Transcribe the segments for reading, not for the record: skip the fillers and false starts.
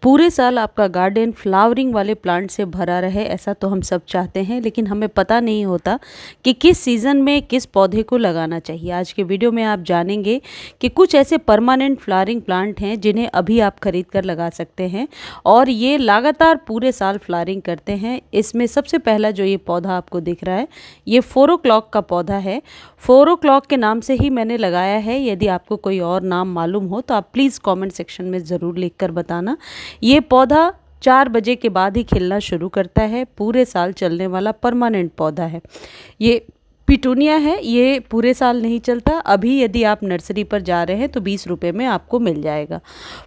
पूरे साल आपका गार्डन फ्लावरिंग वाले प्लांट से भरा रहे, ऐसा तो हम सब चाहते हैं, लेकिन हमें पता नहीं होता कि किस सीज़न में किस पौधे को लगाना चाहिए। आज के वीडियो में आप जानेंगे कि कुछ ऐसे परमानेंट फ्लावरिंग प्लांट हैं जिन्हें अभी आप खरीद कर लगा सकते हैं और ये लगातार पूरे साल फ्लावरिंग करते हैं। इसमें सबसे पहला जो ये पौधा आपको दिख रहा है, ये 4 o'clock का पौधा है। 4 o'clock के नाम से ही मैंने लगाया है। यदि आपको कोई और नाम मालूम हो तो आप प्लीज़ कमेंट सेक्शन में ज़रूर लिख कर बताना। ये पौधा 4 बजे के बाद ही खिलना शुरू करता है। पूरे साल चलने वाला परमानेंट पौधा है। ये पिटूनिया है, ये पूरे साल नहीं चलता। अभी यदि आप नर्सरी पर जा रहे हैं तो 20 रुपये में आपको मिल जाएगा।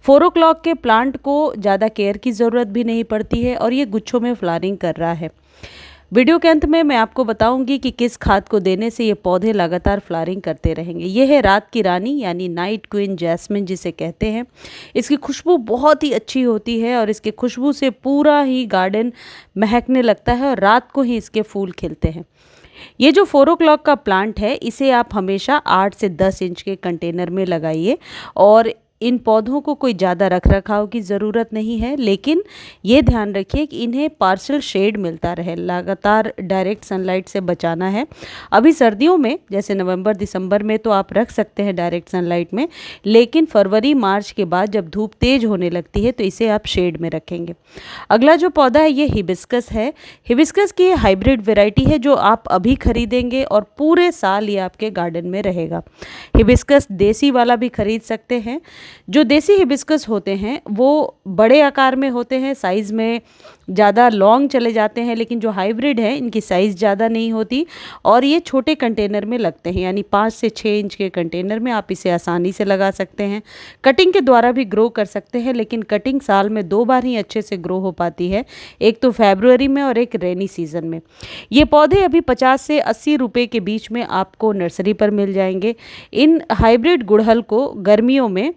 4 o'clock के प्लांट को ज़्यादा केयर की ज़रूरत भी नहीं पड़ती है और ये गुच्छों में फ्लावरिंग कर रहा है। वीडियो के अंत में मैं आपको बताऊंगी कि किस खाद को देने से ये पौधे लगातार फ्लावरिंग करते रहेंगे। ये है रात की रानी यानी नाइट क्वीन जैस्मिन जिसे कहते हैं। इसकी खुशबू बहुत ही अच्छी होती है और इसकी खुशबू से पूरा ही गार्डन महकने लगता है और रात को ही इसके फूल खिलते हैं। ये जो 4 o'clock का प्लांट है, इसे आप हमेशा 8 से 10 इंच के कंटेनर में लगाइए और इन पौधों को कोई ज़्यादा रख रखाव की ज़रूरत नहीं है, लेकिन ये ध्यान रखिए कि इन्हें पार्शियल शेड मिलता रहे। लगातार डायरेक्ट सनलाइट से बचाना है। अभी सर्दियों में जैसे नवंबर दिसंबर में तो आप रख सकते हैं डायरेक्ट सनलाइट में, लेकिन फरवरी मार्च के बाद जब धूप तेज होने लगती है तो इसे आप शेड में रखेंगे। अगला जो पौधा है ये हिबिस्कस है। हिबिस्कस की हाइब्रिड वेराइटी है जो आप अभी खरीदेंगे और पूरे साल ये आपके गार्डन में रहेगा। हिबिस्कस देसी वाला भी खरीद सकते हैं। जो देसी हिबिस्कस होते हैं वो बड़े आकार में होते हैं, साइज़ में ज़्यादा लॉन्ग चले जाते हैं, लेकिन जो हाइब्रिड है इनकी साइज़ ज़्यादा नहीं होती और ये छोटे कंटेनर में लगते हैं, यानी 5 से 6 इंच के कंटेनर में आप इसे आसानी से लगा सकते हैं। कटिंग के द्वारा भी ग्रो कर सकते हैं, लेकिन कटिंग साल में 2 बार ही अच्छे से ग्रो हो पाती है, एक तो फरवरी में और एक रेनी सीज़न में। ये पौधे अभी 50 से 80 रुपये के बीच में आपको नर्सरी पर मिल जाएंगे। इन हाइब्रिड गुड़हल को गर्मियों में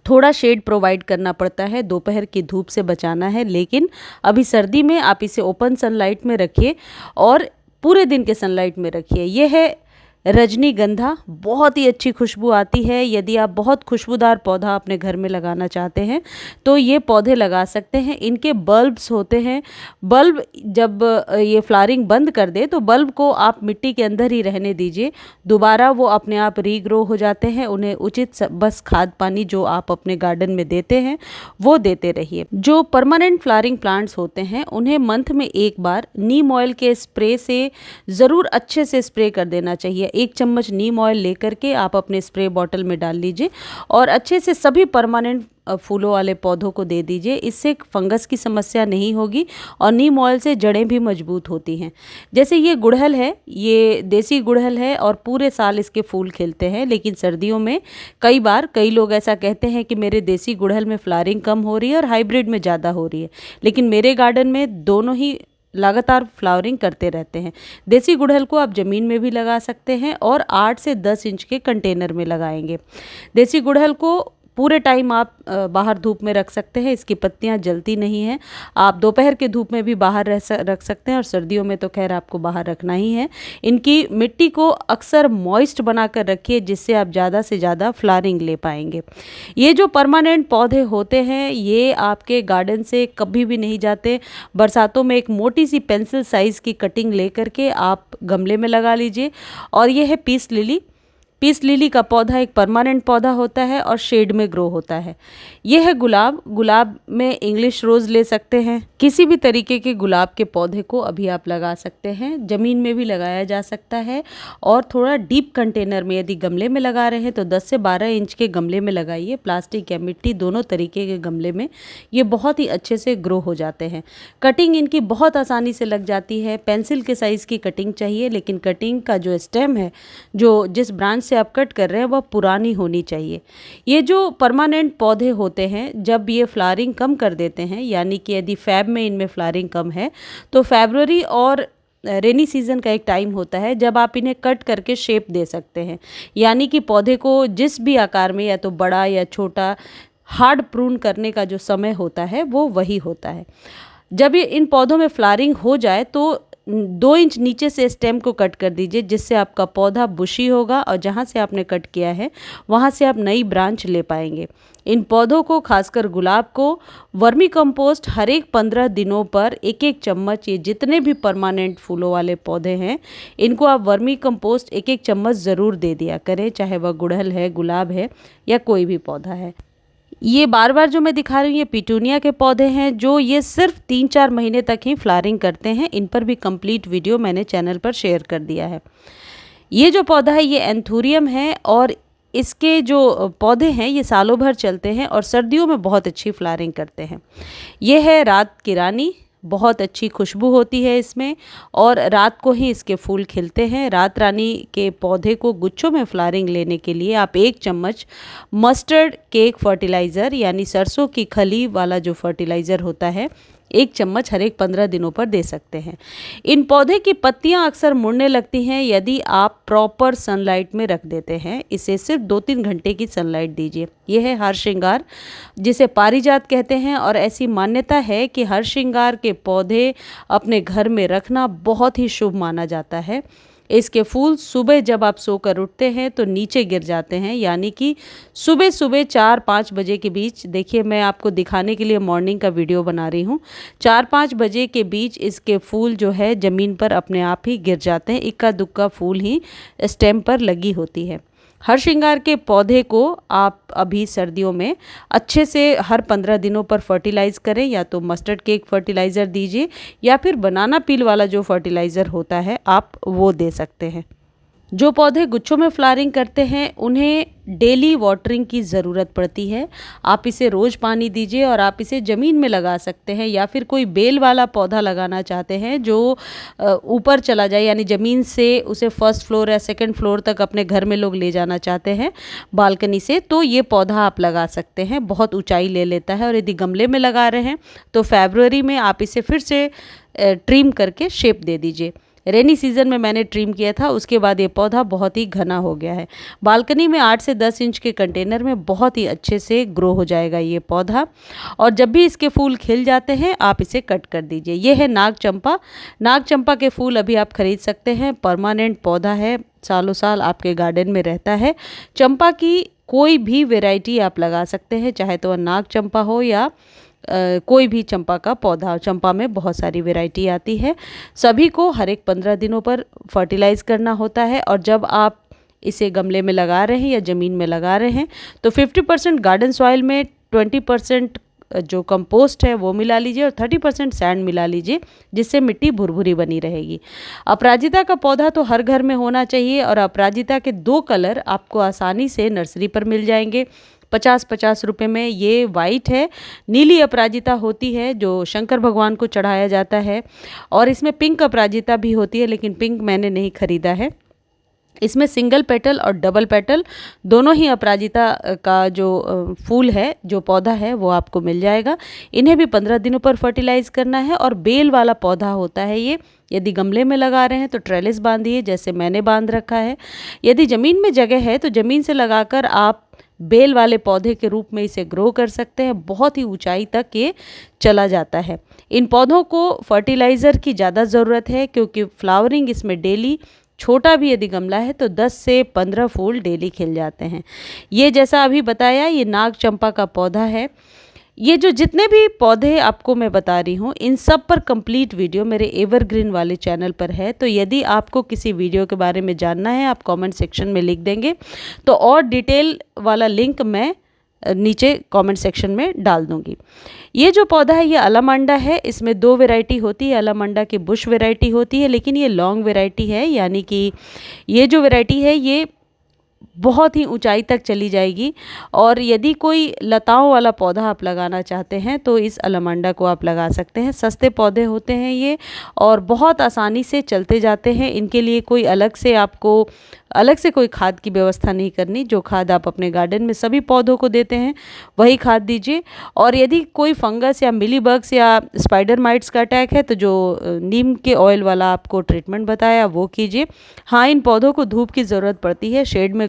थोड़ा शेड प्रोवाइड करना पड़ता है, दोपहर की धूप से बचाना है, लेकिन अभी सर्दी में आप इसे ओपन सनलाइट में रखिए और पूरे दिन के सनलाइट में रखिए। यह है रजनीगंधा, बहुत ही अच्छी खुशबू आती है। यदि आप बहुत खुशबूदार पौधा अपने घर में लगाना चाहते हैं तो ये पौधे लगा सकते हैं। इनके बल्ब्स होते हैं। बल्ब जब ये फ्लावरिंग बंद कर दे तो बल्ब को आप मिट्टी के अंदर ही रहने दीजिए, दोबारा वो अपने आप रीग्रो हो जाते हैं। उन्हें उचित बस खाद पानी जो आप अपने गार्डन में देते हैं वो देते रहिए। जो परमानेंट फ्लावरिंग प्लांट्स होते हैं उन्हें मंथ में एक बार नीम ऑयल के स्प्रे से ज़रूर अच्छे से स्प्रे कर देना चाहिए। 1 चम्मच नीम ऑयल लेकर के आप अपने स्प्रे बॉटल में डाल लीजिए और अच्छे से सभी परमानेंट फूलों वाले पौधों को दे दीजिए। इससे फंगस की समस्या नहीं होगी और नीम ऑयल से जड़ें भी मजबूत होती हैं। जैसे ये गुड़हल है, ये देसी गुड़हल है और पूरे साल इसके फूल खिलते हैं, लेकिन सर्दियों में कई लोग ऐसा कहते हैं कि मेरे देसी गुड़हल में फ्लावरिंग कम हो रही है और हाइब्रिड में ज़्यादा हो रही है, लेकिन मेरे गार्डन में दोनों ही लगातार फ्लावरिंग करते रहते हैं। देसी गुड़हल को आप ज़मीन में भी लगा सकते हैं और 8 से 10 इंच के कंटेनर में लगाएंगे। देसी गुड़हल को पूरे टाइम आप बाहर धूप में रख सकते हैं, इसकी पत्तियां जलती नहीं हैं। आप दोपहर के धूप में भी बाहर रख सकते हैं और सर्दियों में तो खैर आपको बाहर रखना ही है। इनकी मिट्टी को अक्सर मॉइस्ट बनाकर रखिए जिससे आप ज़्यादा से ज़्यादा फ्लावरिंग ले पाएंगे। ये जो परमानेंट पौधे होते हैं ये आपके गार्डन से कभी भी नहीं जाते। बरसातों में एक मोटी सी पेंसिल साइज़ की कटिंग लेकर के आप गमले में लगा लीजिए। और ये है पीस लिली। पीस लिली का पौधा एक परमानेंट पौधा होता है और शेड में ग्रो होता है। यह है गुलाब। गुलाब में इंग्लिश रोज़ ले सकते हैं। किसी भी तरीके के गुलाब के पौधे को अभी आप लगा सकते हैं, ज़मीन में भी लगाया जा सकता है और थोड़ा डीप कंटेनर में। यदि गमले में लगा रहे हैं तो 10 से 12 इंच के गमले में लगाइए, प्लास्टिक या मिट्टी दोनों तरीके के गमले में। ये बहुत ही अच्छे से ग्रो हो जाते हैं। कटिंग इनकी बहुत आसानी से लग जाती है। पेंसिल के साइज़ की कटिंग चाहिए, लेकिन कटिंग का जो स्टेम है, जो जिस ब्रांच से आप कट कर रहे हैं वह पुरानी होनी चाहिए। ये जो परमानेंट पौधे होते हैं जब ये फ्लावरिंग कम कर देते हैं, यानी कि यदि फेब में इनमें फ्लावरिंग कम है तो फरवरी और रेनी सीज़न का एक टाइम होता है जब आप इन्हें कट करके शेप दे सकते हैं, यानी कि पौधे को जिस भी आकार में, या तो बड़ा या छोटा, हार्ड प्रून करने का जो समय होता है वो वही होता है। जब ये इन पौधों में फ्लावरिंग हो जाए तो 2 इंच नीचे से स्टेम को कट कर दीजिए, जिससे आपका पौधा बुशी होगा और जहाँ से आपने कट किया है वहाँ से आप नई ब्रांच ले पाएंगे। इन पौधों को, खासकर गुलाब को, वर्मी कंपोस्ट हर एक 15 दिनों पर 1-1 चम्मच, ये जितने भी परमानेंट फूलों वाले पौधे हैं इनको आप वर्मी कंपोस्ट 1-1 चम्मच ज़रूर दे दिया करें, चाहे वह गुड़हल है, गुलाब है या कोई भी पौधा है। ये बार बार जो मैं दिखा रही हूँ ये पिटूनिया के पौधे हैं, जो ये सिर्फ 3-4 महीने तक ही फ्लावरिंग करते हैं। इन पर भी कंप्लीट वीडियो मैंने चैनल पर शेयर कर दिया है। ये जो पौधा है ये एंथूरियम है और इसके जो पौधे हैं ये सालों भर चलते हैं और सर्दियों में बहुत अच्छी फ्लावरिंग करते हैं। ये है रात की रानी, बहुत अच्छी खुशबू होती है इसमें और रात को ही इसके फूल खिलते हैं। रात रानी के पौधे को गुच्छों में फ्लावरिंग लेने के लिए आप 1 चम्मच मस्टर्ड केक फर्टिलाइज़र यानी सरसों की खली वाला जो फर्टिलाइज़र होता है 1 चम्मच हर एक 15 दिनों पर दे सकते हैं। इन पौधे की पत्तियां अक्सर मुड़ने लगती हैं यदि आप प्रॉपर सनलाइट में रख देते हैं। इसे सिर्फ 2-3 घंटे की सनलाइट दीजिए। यह है हरश्रृंगार, जिसे पारिजात कहते हैं और ऐसी मान्यता है कि हरश्रृंगार के पौधे अपने घर में रखना बहुत ही शुभ माना जाता है। इसके फूल सुबह जब आप सोकर उठते हैं तो नीचे गिर जाते हैं, यानी कि सुबह सुबह 4-5 बजे के बीच। देखिए, मैं आपको दिखाने के लिए मॉर्निंग का वीडियो बना रही हूँ। 4-5 बजे के बीच इसके फूल जो है ज़मीन पर अपने आप ही गिर जाते हैं। इक्का दुक्का फूल ही स्टेम पर लगी होती है। हरश्रृंगार के पौधे को आप अभी सर्दियों में अच्छे से हर 15 दिनों पर फर्टिलाइज़ करें, या तो मस्टर्ड केक फर्टिलाइज़र दीजिए या फिर बनाना पील वाला जो फर्टिलाइज़र होता है आप वो दे सकते हैं। जो पौधे गुच्छों में फ्लावरिंग करते हैं उन्हें डेली वाटरिंग की ज़रूरत पड़ती है। आप इसे रोज़ पानी दीजिए और आप इसे ज़मीन में लगा सकते हैं, या फिर कोई बेल वाला पौधा लगाना चाहते हैं जो ऊपर चला जाए, यानी ज़मीन से उसे फर्स्ट फ्लोर या सेकंड फ्लोर तक अपने घर में लोग ले जाना चाहते हैं बालकनी से, तो ये पौधा आप लगा सकते हैं। बहुत ऊंचाई ले लेता है और यदि गमले में लगा रहे हैं तो फरवरी में आप इसे फिर से ट्रिम करके शेप दे दीजिए। रेनी सीज़न में मैंने ट्रिम किया था, उसके बाद ये पौधा बहुत ही घना हो गया है। बालकनी में 8 से 10 इंच के कंटेनर में बहुत ही अच्छे से ग्रो हो जाएगा ये पौधा। और जब भी इसके फूल खिल जाते हैं आप इसे कट कर दीजिए। ये है नाग चंपा। नाग चंपा के फूल अभी आप खरीद सकते हैं। परमानेंट पौधा है, सालों साल आपके गार्डन में रहता है। चंपा की कोई भी वेराइटी आप लगा सकते हैं, चाहे तो नाग चंपा हो या कोई भी चंपा का पौधा। चंपा में बहुत सारी वैरायटी आती है। सभी को हर एक 15 दिनों पर फर्टिलाइज़ करना होता है। और जब आप इसे गमले में लगा रहे हैं या ज़मीन में लगा रहे हैं तो 50% गार्डन सॉइल में, 20% जो कंपोस्ट है वो मिला लीजिए और 30% सैंड मिला लीजिए, जिससे मिट्टी भुरभुरी बनी रहेगी। अपराजिता का पौधा तो हर घर में होना चाहिए और अपराजिता के 2 कलर आपको आसानी से नर्सरी पर मिल जाएंगे 50-50 रुपये में। ये वाइट है, नीली अपराजिता होती है जो शंकर भगवान को चढ़ाया जाता है, और इसमें पिंक अपराजिता भी होती है, लेकिन पिंक मैंने नहीं खरीदा है। इसमें सिंगल पेटल और डबल पेटल दोनों ही अपराजिता का जो फूल है, जो पौधा है, वो आपको मिल जाएगा। इन्हें भी 15 दिनों पर फर्टिलाइज़ करना है। और बेल वाला पौधा होता है ये। यदि गमले में लगा रहे हैं तो ट्रेलिस बांधिए, जैसे मैंने बांध रखा है। यदि ज़मीन में जगह है तो ज़मीन से लगाकर आप बेल वाले पौधे के रूप में इसे ग्रो कर सकते हैं। बहुत ही ऊंचाई तक ये चला जाता है। इन पौधों को फर्टिलाइज़र की ज़्यादा ज़रूरत है क्योंकि फ्लावरिंग इसमें डेली, छोटा भी यदि गमला है तो 10 से 15 फूल डेली खिल जाते हैं। ये जैसा अभी बताया, ये नाग चंपा का पौधा है। ये जो जितने भी पौधे आपको मैं बता रही हूँ इन सब पर कंप्लीट वीडियो मेरे एवरग्रीन वाले चैनल पर है। तो यदि आपको किसी वीडियो के बारे में जानना है आप कमेंट सेक्शन में लिख देंगे तो और डिटेल वाला लिंक मैं नीचे कमेंट सेक्शन में डाल दूंगी। ये जो पौधा है ये अलामांडा है। इसमें 2 वैरायटी होती है। अलामांडा की बुश वैरायटी होती है, लेकिन ये लॉन्ग वैरायटी है, यानी कि ये जो वैरायटी है ये बहुत ही ऊंचाई तक चली जाएगी। और यदि कोई लताओं वाला पौधा आप लगाना चाहते हैं तो इस अलामांडा को आप लगा सकते हैं। सस्ते पौधे होते हैं ये और बहुत आसानी से चलते जाते हैं। इनके लिए कोई अलग से कोई खाद की व्यवस्था नहीं करनी। जो खाद आप अपने गार्डन में सभी पौधों को देते हैं वही खाद दीजिए। और यदि कोई फंगस या मिलीबग्स या स्पाइडर माइट्स का अटैक है तो जो नीम के ऑयल वाला आपको ट्रीटमेंट बताया वो कीजिए। हाँ, इन पौधों को धूप की ज़रूरत पड़ती है, शेड में